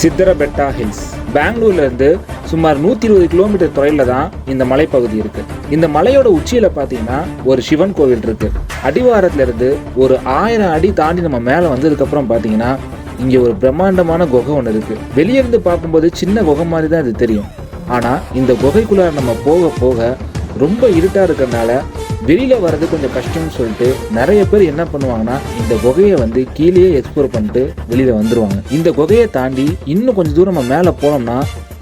சித்தரபெட்டா hills பெங்களூர்லேருந்து சுமார் 120 kilometre தொலைவில் தான் இந்த மலைப்பகுதி இருக்கு. இந்த மலையோட உச்சியில பார்த்தீங்கன்னா ஒரு சிவன் கோவில் இருக்கு. அடிவாரத்திலிருந்து ஒரு 1000 அடி தாண்டி நம்ம மேலே வந்ததுக்கப்புறம் பார்த்தீங்கன்னா இங்கே ஒரு பிரம்மாண்டமான குகை ஒன்று இருக்கு. வெளியிருந்து பார்க்கும்போது சின்ன குகை மாதிரி தான் இது தெரியும். ஆனால் இந்த குகைக்குள்ளார நம்ம போக போக ரொம்ப இருட்டாக இருக்கிறதுனால வெளியில் வர்றது கொஞ்சம் கஷ்டம்னு சொல்லிட்டு நிறைய பேர் என்ன பண்ணுவாங்கன்னா இந்த குகையை கீழேயே எக்ஸ்ப்ளோர் பண்ணிட்டு வெளியில் வந்துடுவாங்க. இந்த குகையை தாண்டி இன்னும் கொஞ்சம் தூரம் நம்ம மேலே போனோம்னா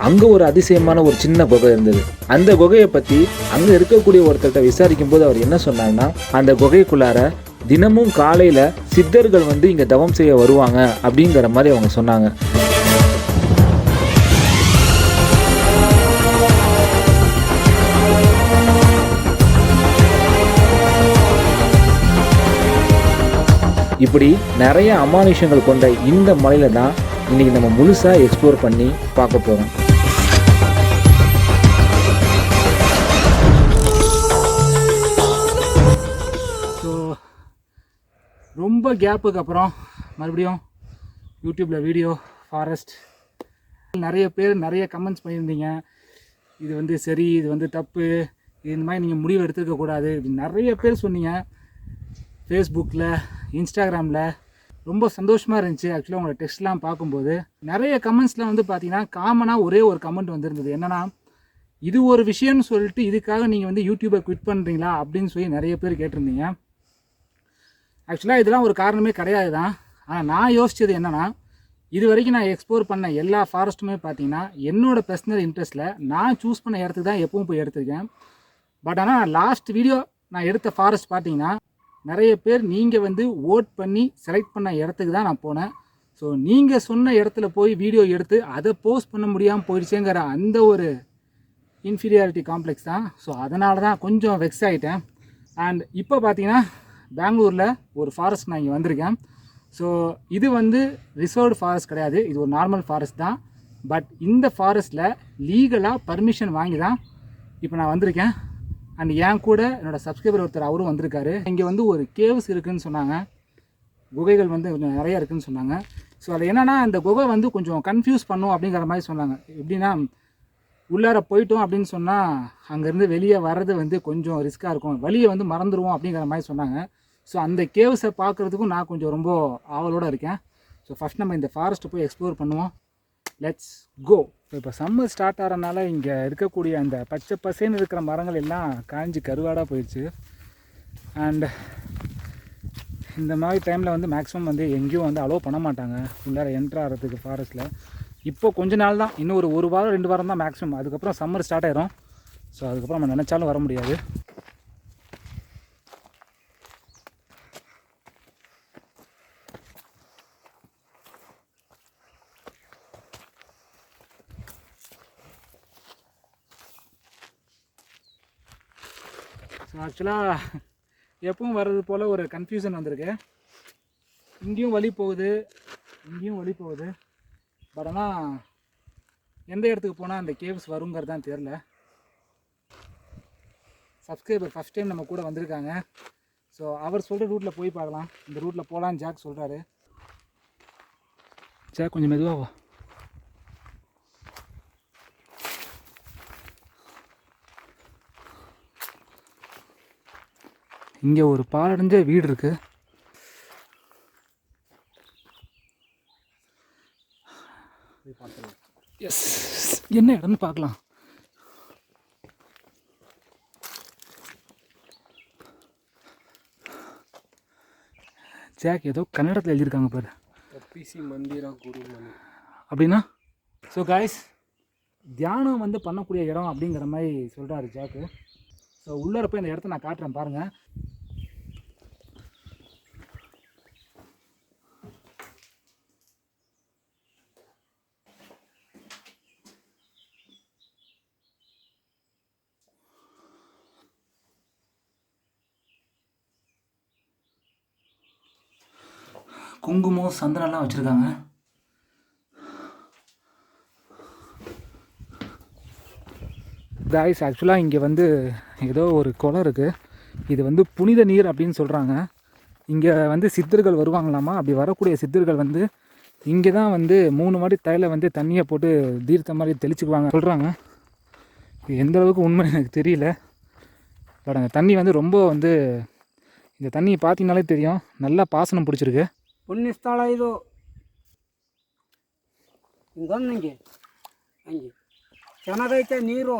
அங்கே ஒரு அதிசயமான ஒரு சின்ன குகை இருந்தது. அந்த குகையை பற்றி அங்கே இருக்கக்கூடிய ஒருத்தர்கிட்ட விசாரிக்கும் போது அவர் என்ன சொன்னாங்கன்னா, அந்த குகைக்குள்ளார தினமும் காலையில் சித்தர்கள் இங்கே தவம் செய்ய வருவாங்க அப்படிங்கிற மாதிரி அவங்க சொன்னாங்க. இப்படி நிறைய அமானுஷங்கள் கொண்ட இந்த மலையில தான் இன்னைக்கு நம்ம முழுசாக எக்ஸ்ப்ளோர் பண்ணி பார்க்க போகிறோம். ஸோ ரொம்ப கேப்புக்கு அப்புறம் மறுபடியும் யூடியூப்பில் வீடியோ ஃபாரஸ்ட் நிறைய பேர் நிறைய கமெண்ட்ஸ் பண்ணியிருந்தீங்க. இது சரி, இது தப்பு, இந்த மாதிரி நீங்கள் முடிவு எடுத்துருக்கக்கூடாது இப்படி நிறைய பேர் சொன்னீங்க. ஃபேஸ்புக்கில், இன்ஸ்டாகிராமில் ரொம்ப சந்தோஷமாக இருந்துச்சு. ஆக்சுவலாக உங்களோட டெக்ஸ்ட்லாம் பார்க்கும்போது நிறைய கமெண்ட்ஸில் பார்த்தீங்கன்னா காமனாக ஒரே ஒரு கமெண்ட் வந்திருந்தது. என்னென்னா, இது ஒரு விஷயம்னு சொல்லிட்டு இதுக்காக நீங்கள் யூடியூப்பை குவிட் பண்ணுறீங்களா அப்படின்னு சொல்லி நிறைய பேர் கேட்டிருந்தீங்க. ஆக்சுவலாக இதெல்லாம் ஒரு காரணமே கிடையாது தான். ஆனால் நான் யோசித்தது என்னென்னா, இது வரைக்கும் நான் எக்ஸ்ப்ளோர் பண்ண எல்லா ஃபாரஸ்ட்டுமே பார்த்தீங்கன்னா என்னோடய பர்சனல் இன்ட்ரெஸ்ட்டில் நான் சூஸ் பண்ண இடத்துக்கு தான் எப்பவும் போய் எடுத்திருக்கேன். பட் ஆனால் லாஸ்ட் வீடியோ நான் எடுத்த ஃபாரஸ்ட் பார்த்தீங்கன்னா நிறைய பேர் நீங்கள் ஓட் பண்ணி செலக்ட் பண்ண இடத்துக்கு தான் நான் போனேன். ஸோ நீங்கள் சொன்ன இடத்துல போய் வீடியோ எடுத்து அதை போஸ்ட் பண்ண முடியாமல் போயிடுச்சேங்கிற அந்த ஒரு இன்ஃபீரியாரிட்டி காம்ப்ளெக்ஸ் தான். ஸோ அதனால தான் கொஞ்சம் வெக்ஸ் ஆகிட்டேன். அண்ட் இப்போ பார்த்தீங்கன்னா பெங்களூரில் ஒரு ஃபாரஸ்ட் நான் இங்கே வந்திருக்கேன். ஸோ இது ரிசர்வ்டு ஃபாரஸ்ட் கிடையாது, இது ஒரு நார்மல் ஃபாரஸ்ட் தான். பட் இந்த ஃபாரஸ்ட்டில் லீகலாக பர்மிஷன் வாங்கி தான் இப்போ நான் வந்திருக்கேன். அண்ட் என் கூட என்னோடய சப்ஸ்கிரைபர் ஒருத்தர் அவரும் வந்திருக்காரு. இங்கே ஒரு கேவ்ஸ் இருக்குதுன்னு சொன்னாங்க, குகைகள் கொஞ்சம் நிறையா இருக்குதுன்னு சொன்னாங்க. ஸோ அது என்னென்னா, அந்த குகை கொஞ்சம் கன்ஃபியூஸ் பண்ணும் அப்படிங்கிற மாதிரி சொன்னாங்க. எப்படின்னா, உள்ளார போயிட்டோம் அப்படின்னு சொன்னால் அங்கேருந்து வெளியே வர்றது கொஞ்சம் ரிஸ்க்காக இருக்கும், வழியை மறந்துடுவோம் அப்படிங்கிற மாதிரி சொன்னாங்க. ஸோ அந்த கேவ்ஸை பார்க்குறதுக்கும் நான் கொஞ்சம் ரொம்ப ஆவலோடு இருக்கேன். ஸோ ஃபஸ்ட் நம்ம இந்த ஃபாரஸ்ட்டை போய் எக்ஸ்ப்ளோர் பண்ணுவோம். Let's go. இப்போ சம்மர் ஸ்டார்ட் ஆகிறனால இங்கே இருக்கக்கூடிய அந்த பச்சை பசேன்னு இருக்கிற மரங்கள் எல்லாம் காஞ்சி கருவாடாக போயிடுச்சு. அண்ட் இந்த மாதிரி டைமில் மேக்ஸிமம் எங்கேயும் அலோவ் பண்ண மாட்டாங்க உள்ளார என்ட்ரு ஆகிறதுக்கு ஃபாரஸ்ட்டில். இப்போ கொஞ்ச நாள் தான், இன்னும் ஒரு வாரம் 2 வாரம் தான் மேக்ஸிமம். அதுக்கப்புறம் சம்மர் ஸ்டார்ட் ஆயிரும். ஸோ அதுக்கப்புறம் நம்ம நினச்சாலும் வர முடியாது. ஆக்சுவலாக எப்பவும் வர்றது போல் ஒரு கன்ஃபியூஷன் வந்திருக்கு. இங்கேயும் வழி போகுது, இங்கேயும் வழி போகுது. பட் ஆனால் எந்த இடத்துக்கு போனால் அந்த கேவ்ஸ் வருங்கிறது தான் தெரில. சப்ஸ்கிரைபர் ஃபஸ்ட் டைம் நம்ம கூட வந்திருக்காங்க. ஸோ அவர் சொல்கிற ரூட்டில் போய் பார்க்கலாம். இந்த ரூட்டில் போகலான்னு ஜாக் சொல்கிறாரு. ஜாக் கொஞ்சம் மெதுவாக. இங்கே ஒரு பாலடைஞ்ச வீடு இருக்குது. எஸ், என்ன இடம்னு பார்க்கலாம். ஜாக் ஏதோ கன்னடத்தில் எழுதியிருக்காங்க பாரு, பிசி மந்திரா குருமணி அப்படின்னா. ஸோ காய்ஸ், தியானம் பண்ணக்கூடிய இடம் அப்படிங்கிற மாதிரி சொல்கிறாரு ஜாக்கு. ஸோ உள்ளார போய் இந்த இடத்த நான் காட்டுறேன் பாருங்கள். குங்குமம், சந்தனம்லாம் வச்சுருக்காங்க. காய்ஸ், ஆக்சுவலாக இங்கே ஏதோ ஒரு குளம் இருக்குது. இது புனித நீர் அப்படின்னு சொல்கிறாங்க. இங்கே சித்தர்கள் வருவாங்களாமா. அப்படி வரக்கூடிய சித்தர்கள் இங்கே தான் வந்து 3 வாட்டி தலையில் வந்து தண்ணியை போட்டு தீர்த்த மாதிரி தெளிச்சுக்குவாங்க சொல்கிறாங்க. இது எந்த அளவுக்கு உண்மை எனக்கு தெரியல. பட் அந்த தண்ணி வந்து ரொம்ப வந்து இந்த தண்ணியை பார்த்தீங்கனாலே தெரியும் நல்லா பாசனம் பிடிச்சிருக்கு. ಪುಣ್ಯ ಸ್ಥಳ ಇದು. ಹಿಂಗೆ ಹಂಗೆ ಚೆನ್ನಾಗೈತೆ ನೀರು.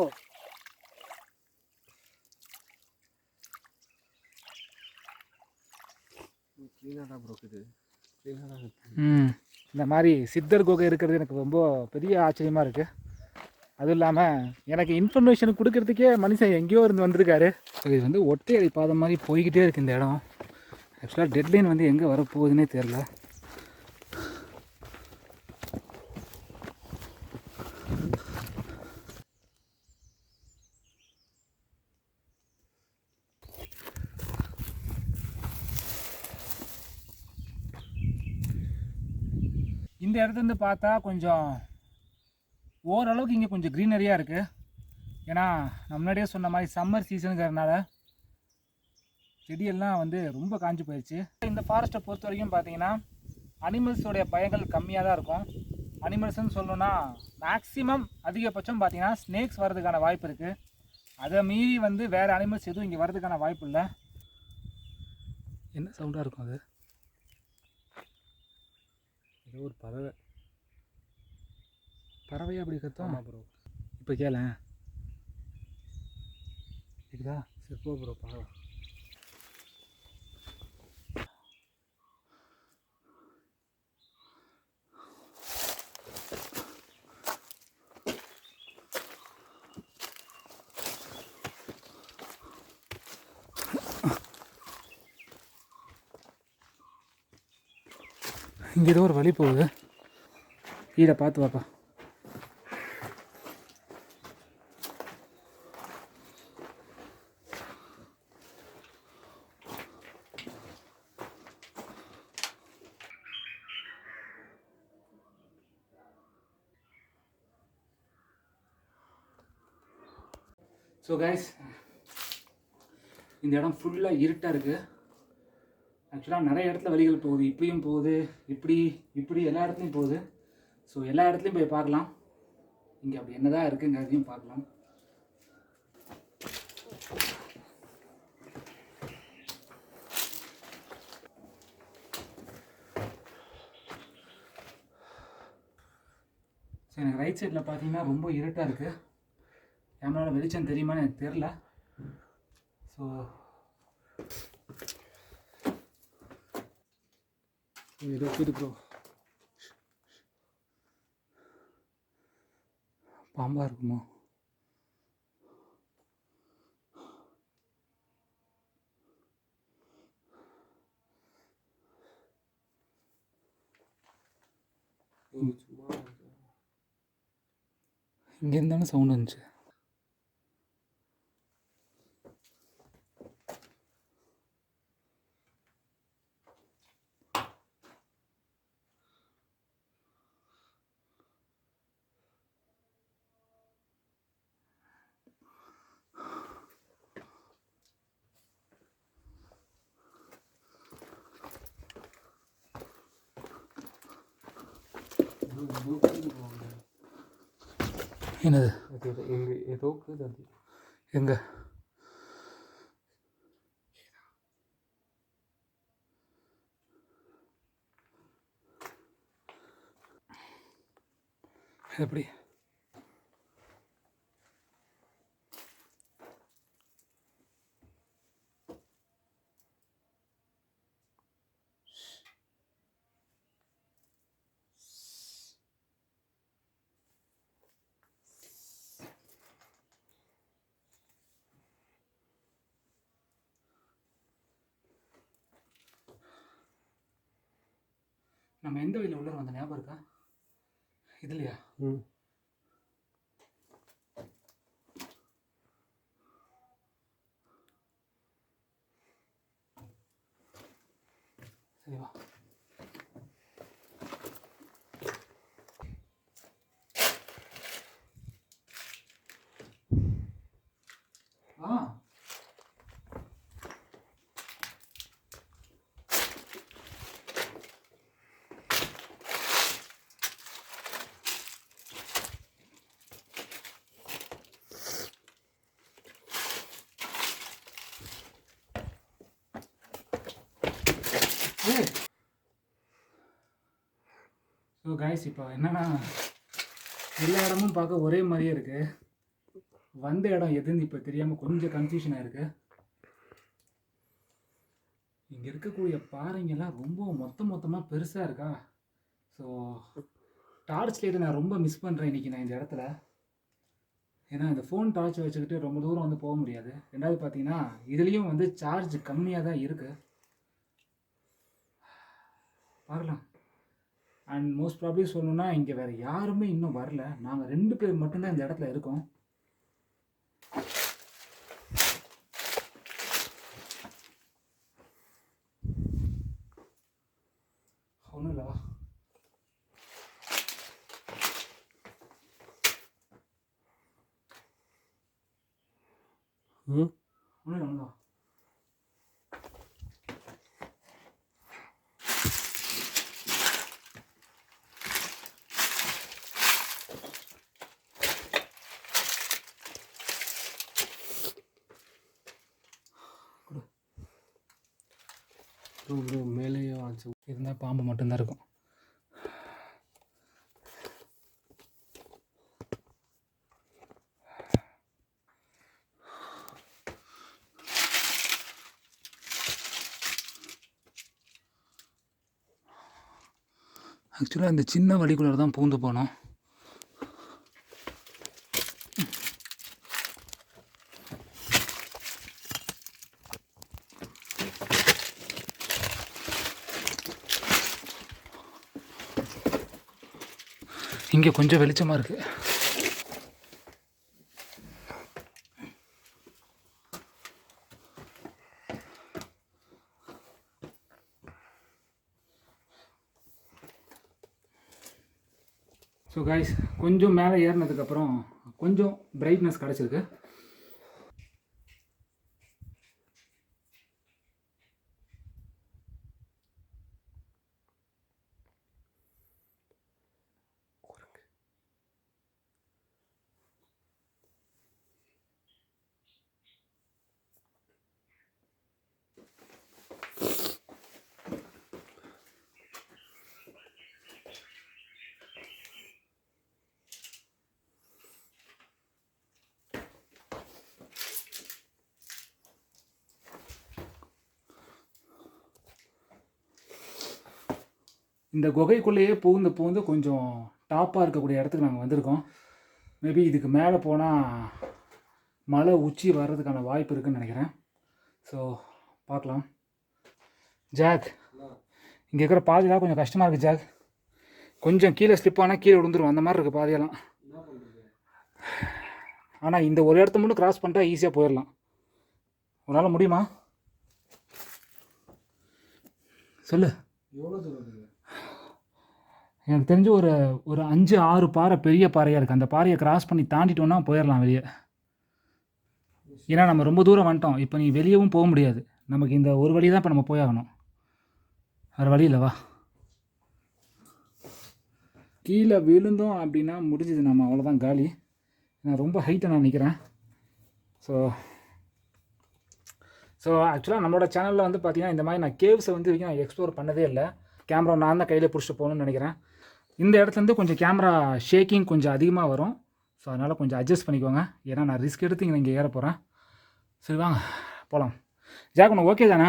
இந்த மாதிரி சித்தர் குகை இருக்கிறது எனக்கு ரொம்ப பெரிய ஆச்சரியமாக இருக்குது. அதுவும் இல்லாமல் எனக்கு இன்ஃபர்மேஷன் கொடுக்கறதுக்கே மனுஷன் எங்கேயோ இருந்து வந்திருக்காரு. இது வந்து ஒற்றையடி பாதை மாதிரி போய்கிட்டே இருக்குது இந்த இடம். ஆக்சுவலாக டெட்லைன் வந்து எங்கே வரப்போகுதுன்னே தெரில. இந்த இடத்துலேருந்து பார்த்தா கொஞ்சம் ஓரளவுக்கு இங்கே கொஞ்சம் க்ரீனரியாக இருக்குது. ஏன்னா நான் முன்னாடியே சொன்ன மாதிரி சம்மர் சீசனுங்கிறதுனால செடியெல்லாம் வந்து ரொம்ப காஞ்சி போயிடுச்சு. இந்த ஃபாரஸ்ட்டை பொறுத்த வரைக்கும் பார்த்தீங்கன்னா அனிமல்ஸோடைய பயங்கள் கம்மியாக தான் இருக்கும். அனிமல்ஸ்ன்னு சொல்லணுன்னா மேக்ஸிமம் அதிகபட்சம் பார்த்தீங்கன்னா ஸ்னேக்ஸ் வர்றதுக்கான வாய்ப்பு இருக்குது. அதை மீறி வந்து வேறு அனிமல்ஸ் எதுவும் இங்கே வர்றதுக்கான வாய்ப்பு இல்லை. என்ன சவுண்டாக இருக்கும் அது? ஏதோ ஒரு பறவையாக அப்படி கத்தோம் ப்ரோ. இப்போ கேளேன் கேக்குதா? சரி போ ப்ரோ பார்க்கலாம். இங்கே ஏதோ ஒரு வழி போகுது. கீழே பார்த்து வாப்பா. ஸோ கைஸ், இந்த இடம் ஃபுல்லாக இருட்டாக இருக்குது. ஆக்சுவலாக நிறைய இடத்துல வழிகள் போகுது. இப்படியும் போகுது, இப்படி எல்லா இடத்துலையும் போகுது. ஸோ எல்லா இடத்துலையும் போய் பார்க்கலாம். இங்கே அப்படி என்னதான் இருக்குங்கிறதையும் பார்க்கலாம். ஸோ எனக்கு ரைட் சைடில் பார்த்தீங்கன்னா ரொம்ப இருட்டாக இருக்குது. கேமராவில் வெளிச்சம் தெரியுமான்னு எனக்கு தெரில. ஸோ ஏதோ ப்ரோ பாம்பாக இருக்குமா? இங்கே இருந்தாலும் சவுண்ட் வந்துச்சு. என்னது? ஏதோ இருக்குது. எங்க? எப்படி? நம்ம எந்த வழியில் உள்ள வந்த ஞாபகம் இருக்கா? இதுலையா? சரி வா. காய்ஸ் இப்போ என்னன்னா எல்லா இடமும் பார்க்க ஒரே மாதிரியே இருக்குது. வந்த இடம் எதுன்னு இப்போ தெரியாமல் கொஞ்சம் கன்ஃபியூஷனாக இருக்குது. இங்கே இருக்கக்கூடிய பாறைங்கெல்லாம் ரொம்ப மொத்தமாக பெருசாக இருக்கா. ஸோ டார்ச் லைட்டை நான் ரொம்ப மிஸ் பண்ணுறேன் இன்றைக்கி நான் இந்த இடத்துல. ஏன்னா இந்த ஃபோன் டார்ச் வச்சுக்கிட்டு ரொம்ப தூரம் வந்து போக முடியாது. ரெண்டாவது பார்த்தீங்கன்னா இதுலேயும் வந்து சார்ஜ் கம்மியாக தான் இருக்குது. பார்க்கலாம். அண்ட் மோஸ்ட் ப்ராப்ளி சொல்லணுன்னா இங்கே வேறு யாருமே இன்னும் வரல. நாங்கள் 2 பேர் மட்டும்தான் இந்த இடத்துல இருக்கோம். ஒன்றும் இல்லை. ஒன்றும் இல்லை. ப்ரோ மேலேயே ஆச்சு இருந்தால் பாம்பு மட்டும்தான் இருக்கும். ஆக்சுவலாக இந்த சின்ன வழிக்குள்ளே தான் பூந்து போனோம். இங்கே கொஞ்சம் வெளிச்சமாக இருக்குது. ஸோ கைஸ் கொஞ்சம் மேலே ஏறினதுக்கப்புறம் கொஞ்சம் பிரைட்னஸ் கிடச்சிருக்கு. இந்த குகைக்குள்ளேயே பூந்து கொஞ்சம் டாப்பாக இருக்கக்கூடிய இடத்துக்கு நாங்கள் வந்திருக்கோம். மேபி இதுக்கு மேலே போனால் மலை உச்சி வர்றதுக்கான வாய்ப்பு இருக்குதுன்னு நினைக்கிறேன். ஸோ பார்க்கலாம். ஜாக், இங்கே இருக்கிற பாதையெல்லாம் கொஞ்சம் கஷ்டமாக இருக்குது ஜாக். கொஞ்சம் கீழே ஸ்லிப் ஆனால் கீழே விழுந்துரும், அந்த மாதிரி இருக்குது பாதையெல்லாம். ஆனால் இந்த ஒரு இடத்த மட்டும் கிராஸ் பண்ணிட்டா ஈஸியாக போயிடலாம். உன்னால் முடியுமா? சொல்லு. எவ்வளோ தூரம் இருக்குது? எனக்கு தெரிஞ்சு ஒரு 5-6 பாறை பெரிய பாறையாக இருக்குது. அந்த பாறையை கிராஸ் பண்ணி தாண்டிட்டோன்னா போயிடலாம் வெளியே. ஏன்னா நம்ம ரொம்ப தூரம் வந்துட்டோம். இப்போ நீ வெளியவும் போக முடியாது. நமக்கு இந்த ஒரு வழி தான் இப்போ நம்ம போயாகணும். வேறு வழி இல்லைவா? கீழே விழுந்தோம் அப்படின்னா முடிஞ்சது, நம்ம அவ்வளோதான் காலி. நான் ரொம்ப ஹைட்டை நான் நிற்கிறேன். ஸோ ஆக்சுவலாக நம்மளோட சேனலில் வந்து பார்த்திங்கன்னா இந்த மாதிரி நான் கேவ்ஸை வந்து வரைக்கும் நான் எக்ஸ்ப்ளோர் பண்ணதே இல்லை. கேமரா நான் தான் கையில் பிடிச்சிட்டு போகணுன்னு நினைக்கிறேன். இந்த இடத்துலேருந்து கொஞ்சம் கேமரா ஷேக்கிங் கொஞ்சம் அதிகமாக வரும். ஸோ அதனால் கொஞ்சம் அட்ஜஸ்ட் பண்ணிக்கோங்க. ஏன்னா நான் ரிஸ்க் எடுத்து இங்கே ஏற போகிறேன். சரி வாங்க போகலாம். ஜாக் உனக்கு ஓகே தானே?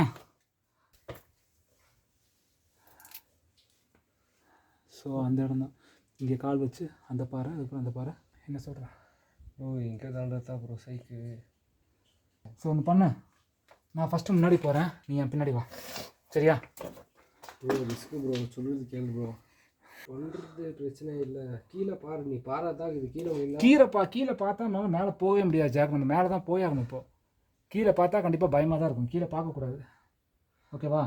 ஸோ அந்த இடம் தான். இங்கே கால் வச்சு அந்த பாறை, அதுக்கப்புறம் அந்த பாறை. என்ன சொல்கிறேன்? இங்கே தாண்டா ப்ரோ சைக்கு. ஸோ ஒன்று பண்ணு, நான் ஃபஸ்ட்டு முன்னாடி போகிறேன், நீ என் பின்னாடி வா. சரியா? ப்ரோ ரிஸ்க்கு ப்ரோ, சொல்கிறது கேளு ப்ரோ. பண்ணுறது பிரச்சனை இல்லை. கீழே பாரு, நீ பாறை தான் இது. கீழே பார்த்தா நம்ம மேலே போகவே முடியாது ஜாக். நம்ம மேலே தான் போயாகணும். இப்போது கீழே பார்த்தா கண்டிப்பாக பயமாக தான் இருக்கும். கீழே பார்க்கக்கூடாது. ஓகேவா?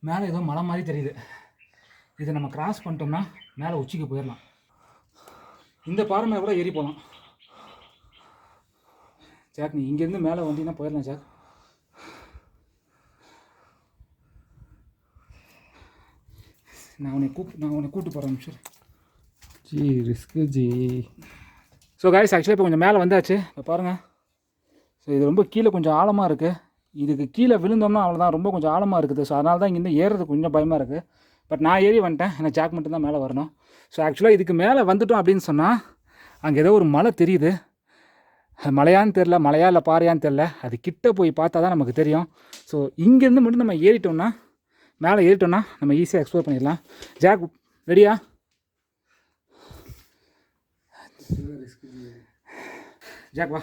மேலே ஏதோ மலை மாதிரி தெரியுது. இதை நம்ம கிராஸ் பண்ணிட்டோம்னா மேலே உச்சிக்கு போயிடலாம். இந்த பாறை மேலே கூட ஏறி போகலாம். ஜாக் நீ இங்கேருந்து மேலே வந்தீங்கன்னா போயிடலாம் ஜாக். நான் உன்னை கூப்பிட்டு போகிறேன். சரி G risk G. So guys ஆக்சுவலாக இப்போ கொஞ்சம் மேலே வந்தாச்சு. இப்போ பாருங்கள். ஸோ இது ரொம்ப கீழே கொஞ்சம் ஆழமாக இருக்குது. இதுக்கு கீழே விழுந்தோம்னா அவ்வளோதான், ரொம்ப கொஞ்சம் ஆழமாக இருக்குது. ஸோ அதனால தான் இங்கேருந்து ஏறுறதுக்கு கொஞ்சம் பயமாக இருக்குது. பட் நான் ஏறி வந்துட்டேன், ஏன்னா ஜாக் மட்டும் தான் மேலே வரணும். ஸோ ஆக்சுவலாக இதுக்கு மேலே வந்துட்டோம் அப்படின்னு சொன்னால் அங்கே ஏதோ ஒரு மலை தெரியுது. மலையான்னு தெரில, மலையா இல்லை பாறையான்னு தெரில. அது கிட்ட போய் பார்த்தா தான் நமக்கு தெரியும். ஸோ இங்கேருந்து மட்டும் நம்ம ஏறிட்டோம்னா, மேலே ஏறிட்டோம்னா நம்ம ஈஸியாக எக்ஸ்ப்ளோர் பண்ணிடலாம். ஜாக் ரெடியா? ஜாக் வா.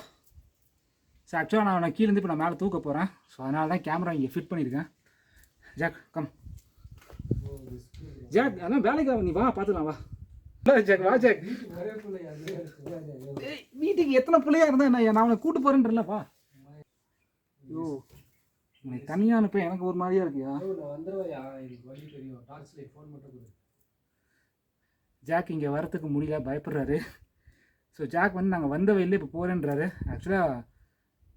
ஸோ ஆக்சுவலாக நான் கீழேருந்து இப்போ நான் மேலே தூக்க போகிறேன். ஸோ அதனால தான் கேமரா இங்கே ஃபிட் பண்ணியிருக்கேன். Jack come. ஜாக் அதான் வேலைக்கு நீ வா, பார்த்துக்கலாம் வா. ஜாக் வா ஜாக். வீட்டுக்கு எத்தனை பிள்ளையா இருந்தா என்ன, நான் அவனை கூட்டு போகிறேன்றலப்பா. ஐயோ உனக்கு தனியாக அனுப்ப எனக்கு ஒரு மாதிரியா இருக்கியா? ஜாக் இங்கே வரத்துக்கு முடியல, பயப்படுறாரு. ஸோ ஜாக் வந்து நாங்கள் வந்த வழியில் இப்போ போகிறேன்றாரு. ஆக்சுவலாக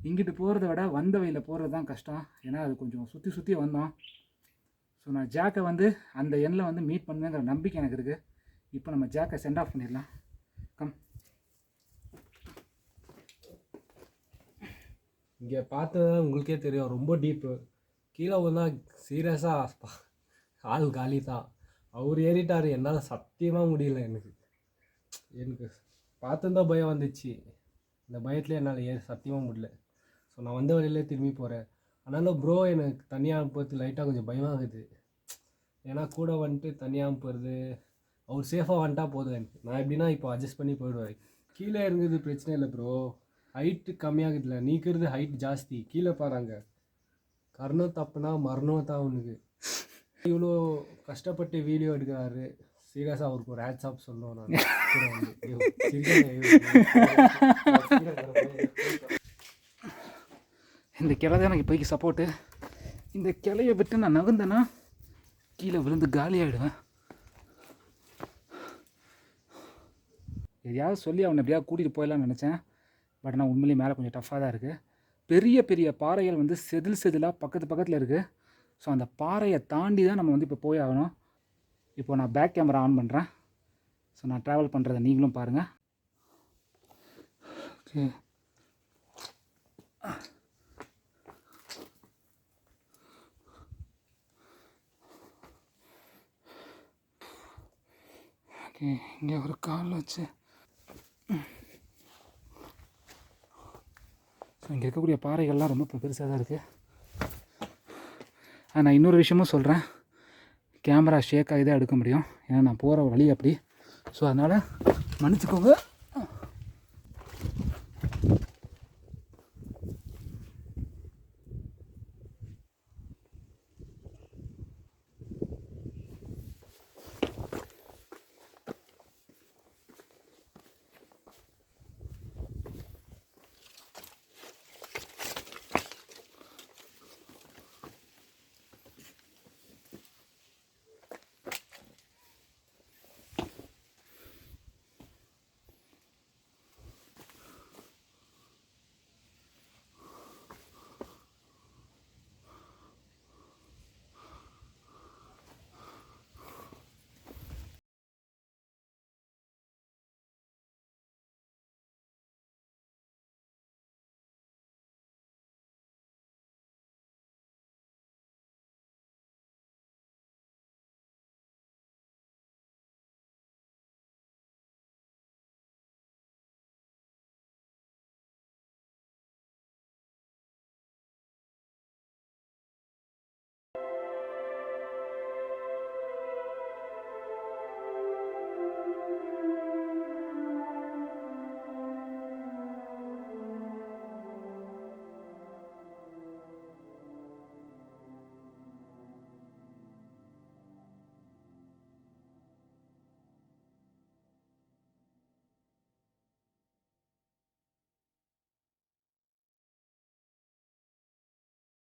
இங்கிட்டு போகிறத விட வந்த வழியில் போகிறது தான் கஷ்டம். ஏன்னா அது கொஞ்சம் சுற்றி சுற்றி வந்தோம். ஸோ நான் ஜாக்கை வந்து அந்த எண்ணில் வந்து மீட் பண்ணுவேங்கிற நம்பிக்கை எனக்கு இருக்குது. இப்போ நம்ம ஜாக்கை சென்ட் ஆஃப் பண்ணிடலாம். கம். இங்கே பார்த்தா உங்களுக்கே தெரியும், ரொம்ப டீப்பு. கீழே வந்தால் சீரியஸாக ஆள் காலி தான். அவர் ஏறிட்டார், என்னால் சத்தியமாக முடியல. எனக்கு பார்த்துருந்தா பயம் வந்துச்சு. இந்த பயத்தில் என்னால் சத்தியமாக முடியல. ஸோ நான் வந்த வழியிலே திரும்பி போகிறேன். ஆனாலும் ப்ரோ எனக்கு தனியாக அனுப்புறது லைட்டாக கொஞ்சம் பயமாகுது. ஏன்னா கூட வந்துட்டு தனியாக அனுப்புறது, அவர் சேஃபாக வந்துட்டா போதும் எனக்கு. நான் எப்படின்னா இப்போ அட்ஜஸ்ட் பண்ணி போயிடுவேன். கீழே இருந்தது பிரச்சனை இல்லை ப்ரோ, ஹைட்டு கம்மியாகுதுல, நீக்கிறது ஹைட் ஜாஸ்தி. கீழே பாருங்க, கர்ணம் தப்புனா மரணம் தான் அவனுக்கு. இவ்வளோ கஷ்டப்பட்டு வீடியோ எடுக்கிறாரு. சீரியஸாக அவருக்கு ஒரு ஹேட்ஸ் ஆஃப் சொல்லணும் நான். இந்த கிளை தான் எனக்கு இப்போதைக்கு சப்போர்ட்டு. இந்த கிளையை விட்டு நான் நகர்ந்தேன்னா கீழே விழுந்து காலியாகிடுவேன். எதையாவது சொல்லி அவனை எப்படியாவது கூட்டிகிட்டு போயிடலான்னு நினச்சேன். பட் நான் உண்மையிலேயே மேலே கொஞ்சம் டஃப்பாக தான் இருக்குது. பெரிய பெரிய பாறைகள் வந்து செதிலாக பக்கத்தில் இருக்குது. ஸோ அந்த பாறையை தாண்டி தான் நம்ம வந்து இப்போ போய் ஆகணும். இப்போ நான் பேக் கேமரா ஆன் பண்ணுறேன். ஸோ நான் ட்ராவல் பண்ணுறதை நீங்களும் பாருங்கள். ஓகே ஓகே இங்கே ஒரு கால் வச்சு. ஸோ இங்கே இருக்கக்கூடிய பாறைகள்லாம் ரொம்ப பெருசாக தான் இருக்குது. நான் இன்னொரு விஷயமும் சொல்கிறேன், கேமரா ஷேக் ஆகி தான் எடுக்க முடியும். ஏன்னா நான் போகிற வழி அப்படி. ஸோ அதனால் மன்னிச்சுக்கோங்க.